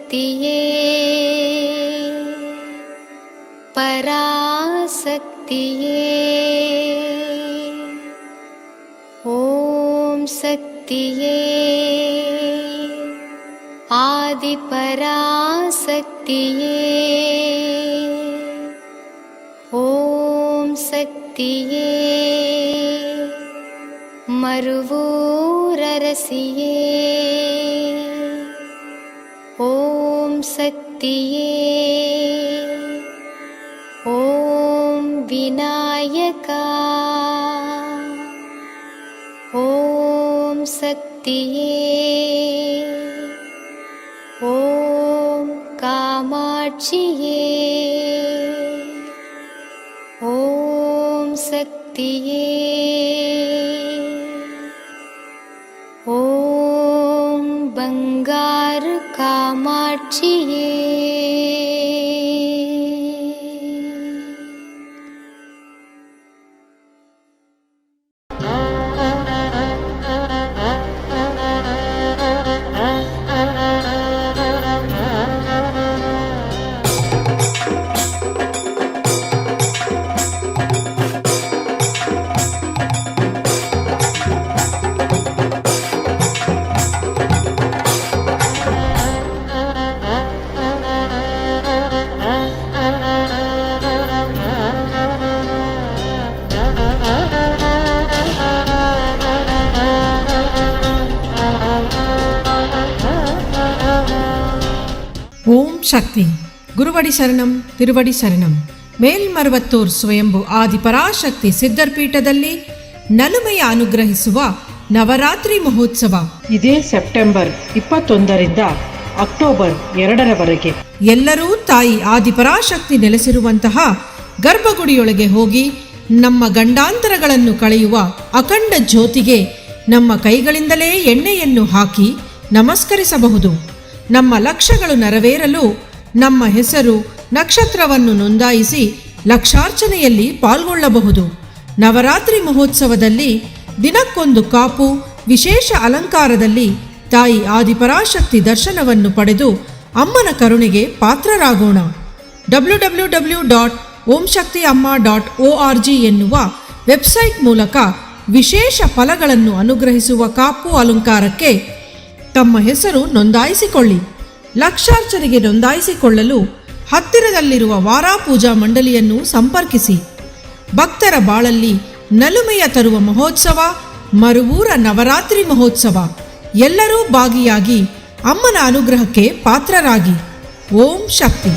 ಶಕ್ತಿಯೇ ಪರಾಶಕ್ತಿಯೇ ಓಂ ಶಕ್ತಿಯೇ ಆದಿಪರಾಶಕ್ತಿಯೇ ಓಂ ಶಕ್ತಿಯೇ ಮರುವೂರರಸಿಯೇ ಓಂ ಶಕ್ತಿಯೇ ಓಂ ವಿನಾಯಕ ಓಂ ಶಕ್ತಿಯೇ ಓಂ ಕಾಮಾಕ್ಷಿಯೇ ಓಂ ಶಕ್ತಿಯೇ ಓಂ ಬಂಗಾರು ಕಾಮಾಕ್ಷಿಯೇ ಓಂ ಶಕ್ತಿ ಗುರುವಡಿ ಶರಣಂ ತಿರುವಡಿ ಶರಣಂ. ಮೇಲ್ಮರುವತ್ತೂರ್ ಸ್ವಯಂಭು ಆದಿಪರಾಶಕ್ತಿ ಸಿದ್ಧರ್ಪೀಠದಲ್ಲಿ ನಲುಮೆಯ ಅನುಗ್ರಹಿಸುವ ನವರಾತ್ರಿ ಮಹೋತ್ಸವ ಇದೇ ಸೆಪ್ಟೆಂಬರ್ 21ರಿಂದ ಅಕ್ಟೋಬರ್ 2ರವರೆಗೆ ಎಲ್ಲರೂ ತಾಯಿ ಆದಿಪರಾಶಕ್ತಿ ನೆಲೆಸಿರುವಂತಹ ಗರ್ಭಗುಡಿಯೊಳಗೆ ಹೋಗಿ ನಮ್ಮ ಗಂಡಾಂತರಗಳನ್ನು ಕಳೆಯುವ ಅಖಂಡ ಜ್ಯೋತಿಗೆ ನಮ್ಮ ಕೈಗಳಿಂದಲೇ ಎಣ್ಣೆಯನ್ನು ಹಾಕಿ ನಮಸ್ಕರಿಸಬಹುದು. ನಮ್ಮ ಲಕ್ಷ್ಯಗಳು ನೆರವೇರಲು ನಮ್ಮ ಹೆಸರು ನಕ್ಷತ್ರವನ್ನು ನೋಂದಾಯಿಸಿ ಲಕ್ಷಾರ್ಚನೆಯಲ್ಲಿ ಪಾಲ್ಗೊಳ್ಳಬಹುದು. ನವರಾತ್ರಿ ಮಹೋತ್ಸವದಲ್ಲಿ ದಿನಕ್ಕೊಂದು ಕಾಪು ವಿಶೇಷ ಅಲಂಕಾರದಲ್ಲಿ ತಾಯಿ ಆದಿಪರಾಶಕ್ತಿ ದರ್ಶನವನ್ನು ಪಡೆದು ಅಮ್ಮನ ಕರುಣೆಗೆ ಪಾತ್ರರಾಗೋಣ. www.omshaktiamma.org ಎನ್ನುವ ವೆಬ್ಸೈಟ್ ಮೂಲಕ ವಿಶೇಷ ಫಲಗಳನ್ನು ಅನುಗ್ರಹಿಸುವ ಕಾಪು ಅಲಂಕಾರಕ್ಕೆ ತಮ್ಮ ಹೆಸರು ನೋಂದಾಯಿಸಿಕೊಳ್ಳಿ. ಲಕ್ಷಾರ್ಚನೆಗೆ ನೋಂದಾಯಿಸಿಕೊಳ್ಳಲು ಹತ್ತಿರದಲ್ಲಿರುವ ವಾರಾಪೂಜಾ ಮಂಡಳಿಯನ್ನು ಸಂಪರ್ಕಿಸಿ. ಭಕ್ತರ ಬಾಳಲ್ಲಿ ನಲುಮೆಯ ತರುವ ಮಹೋತ್ಸವ, ಮರುವೂರ ನವರಾತ್ರಿ ಮಹೋತ್ಸವ. ಎಲ್ಲರೂ ಭಾಗಿಯಾಗಿ ಅಮ್ಮನ ಅನುಗ್ರಹಕ್ಕೆ ಪಾತ್ರರಾಗಿ. ಓಂ ಶಕ್ತಿ.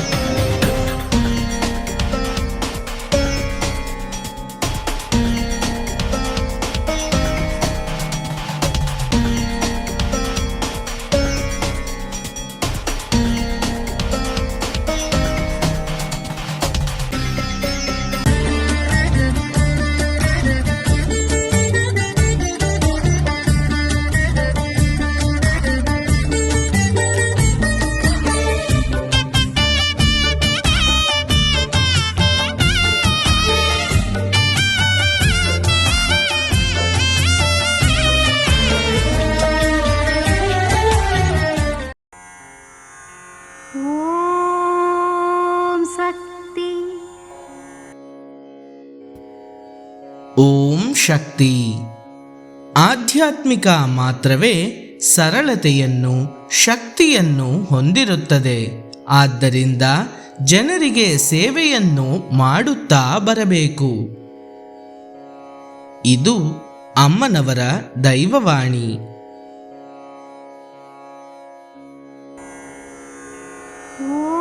ಓಂ ಶಕ್ತಿ. ಆಧ್ಯಾತ್ಮಿಕ ಮಾತ್ರವೇ ಸರಳತೆಯನ್ನು ಶಕ್ತಿಯನ್ನು ಹೊಂದಿರುತ್ತದೆ. ಆದ್ದರಿಂದ ಜನರಿಗೆ ಸೇವೆಯನ್ನು ಮಾಡುತ್ತಾ ಬರಬೇಕು. ಇದು ಅಮ್ಮನವರ ದೈವವಾಣಿ. ಓ